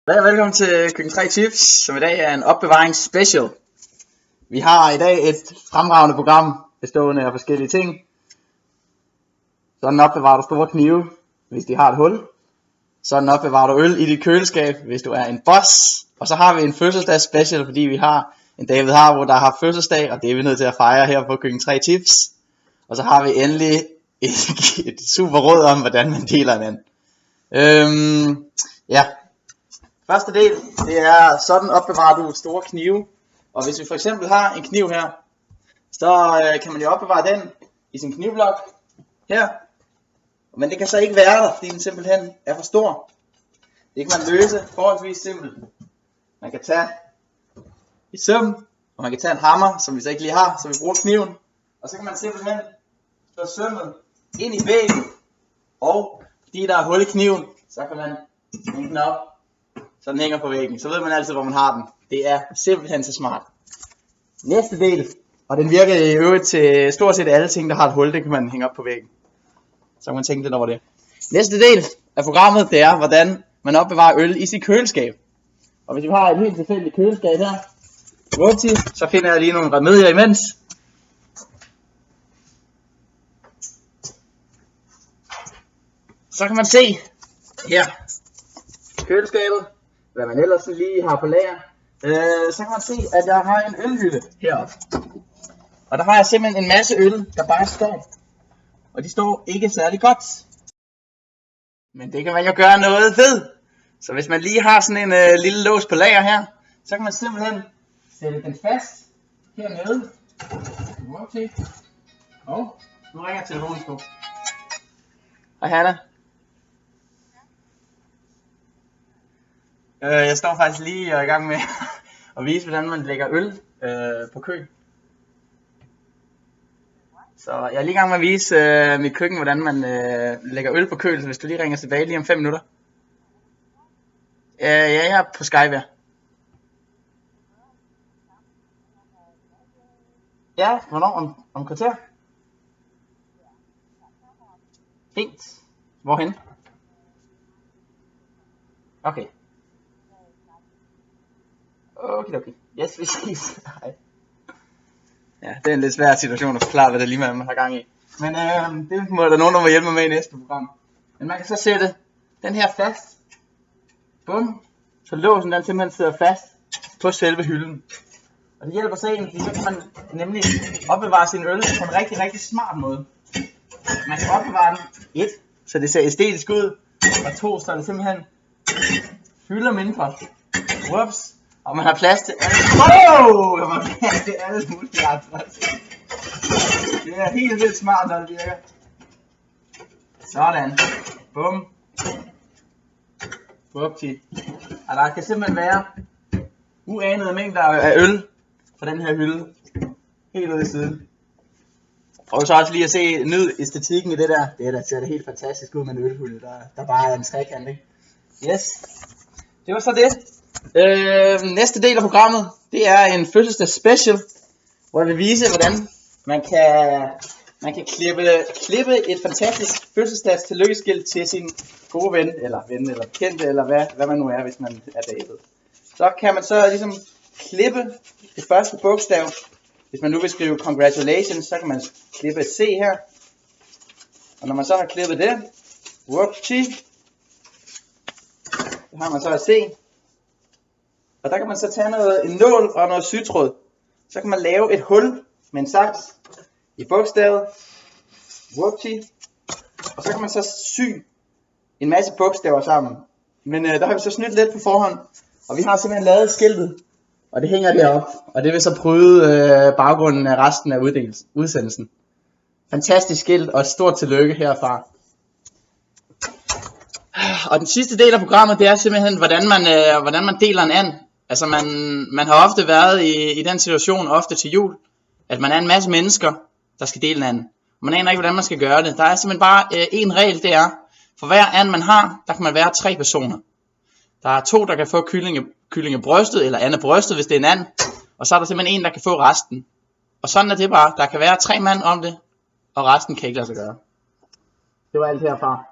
Velkommen til Køkken 3 Tips, som i dag er en opbevaringsspecial. Vi har i dag et fremragende program bestående af forskellige ting. Sådan opbevarer du store knive, hvis de har et hul. Sådan opbevarer du øl i dit køleskab, hvis du er en boss. Og så har vi en fødselsdags special, fordi vi har en David Harbo, der har fødselsdag, og det er vi nødt til at fejre her på Køkken 3 Tips. Og så har vi endelig et super råd om, hvordan man deler en anden. Første del, det er sådan opbevarer du store knive. Og hvis vi for eksempel har en kniv her, så kan man jo opbevare den i sin knivblok her. Men det kan så ikke være der, fordi den simpelthen er for stor. Det kan man løse forholdsvis simpelt. Man kan tage et søm, og man kan tage en hammer, som vi så ikke lige har, så vi bruger kniven. Og så kan man simpelthen slå sømmet ind i væggen. Og fordi der er hul i kniven, så kan man hænge den op, så den hænger på væggen. Så ved man altid, hvor man har den. Det er simpelthen så smart. Næste del, og den virker i øvrigt til stort set alle ting, der har et hul, det kan man hænge op på væggen. Så kan man tænke lidt over det. Næste del af programmet, det er, hvordan man opbevarer øl i sit køleskab. Og hvis vi har et helt tilfældigt køleskab her, så finder jeg lige nogle remedier imens. Så kan man se her, køleskabet, hvad man ellers lige har på lager. Så kan man se, at jeg har en ølhylde heroppe. Og der har jeg simpelthen en masse øl, der bare står. Og de står ikke særlig godt. Men det kan man jo gøre noget ved. Så hvis man lige har sådan en lille lås på lager her, så kan man simpelthen sætte den fast hernede. Okay. Nu ringer telefonen på. Hej Hanna. Jeg står faktisk lige i gang med at vise, hvordan man lægger øl på kø. Så jeg er lige i gang med at vise mit køkken, hvordan man lægger øl på køl, så hvis du lige ringer tilbage lige om 5 minutter. Ja, jeg er på Skype, ja. Ja, hvornår? Om kvarter? Fint. Hvorhen? Okay. Okay. Yes, vi ses. Hej. Ja, det er en lidt svær situation at forklare, hvad det lige man har gang i. Men det må der nogen, der må hjælpe mig med i næste program. Men man kan så sætte den her fast. Bum. Så låsen den simpelthen sidder fast på selve hylden. Og det hjælper så en, fordi så kan man nemlig opbevare sin øl på en rigtig, rigtig smart måde. Man kan opbevare den 1, så det ser æstetisk ud. Og 2, så det simpelthen fylder mindre. Whoops. Og man har plads til alt. Man har plads til alle mulige andre. Det er helt vildt smart, når det virker. Sådan. Bum. Whoopsie. Og der kan simpelthen være uanede mængder af øl på den her hylde. Helt ude i siden. Og så også lige at se nyd æstetikken i det der. Det ser det helt fantastisk ud med en ølhylde, der bare er en trekant, ikke? Yes. Det var så det. Næste del af programmet, det er en fødselsdags special, hvor jeg vil vise, hvordan man kan klippe et fantastisk fødselsdags tillykkeskildt til sin gode ven, eller bekendte, eller hvad man nu er, hvis man er David. Så kan man så ligesom klippe det første bogstav. Hvis man nu vil skrive congratulations, så kan man klippe et C her. Og når man så har klippet det, så har man så et C. Og der kan man så tage en nål og noget sytråd. Så kan man lave et hul med en saks i bogstavet. Og så kan man så sy en masse bogstaver sammen. Men der har vi så snydt lidt på forhånd. Og vi har simpelthen lavet skiltet. Og det hænger deroppe. Og det vil så bryde baggrunden af resten af udsendelsen. Fantastisk skilt og et stort tillykke herfra. Og den sidste del af programmet, det er simpelthen, hvordan man deler en and. Altså man har ofte været i den situation, ofte til jul, at man er en masse mennesker, der skal dele en and. Man aner ikke, hvordan man skal gøre det. Der er simpelthen bare en regel, det er, for hver and man har, der kan man være 3 personer. Der er 2, der kan få kyllingebrystet, eller andebrystet, hvis det er en and. Og så er der simpelthen en, der kan få resten. Og sådan er det bare. Der kan være 3 mand om det, og resten kan ikke lade sig gøre. Det var alt herfra.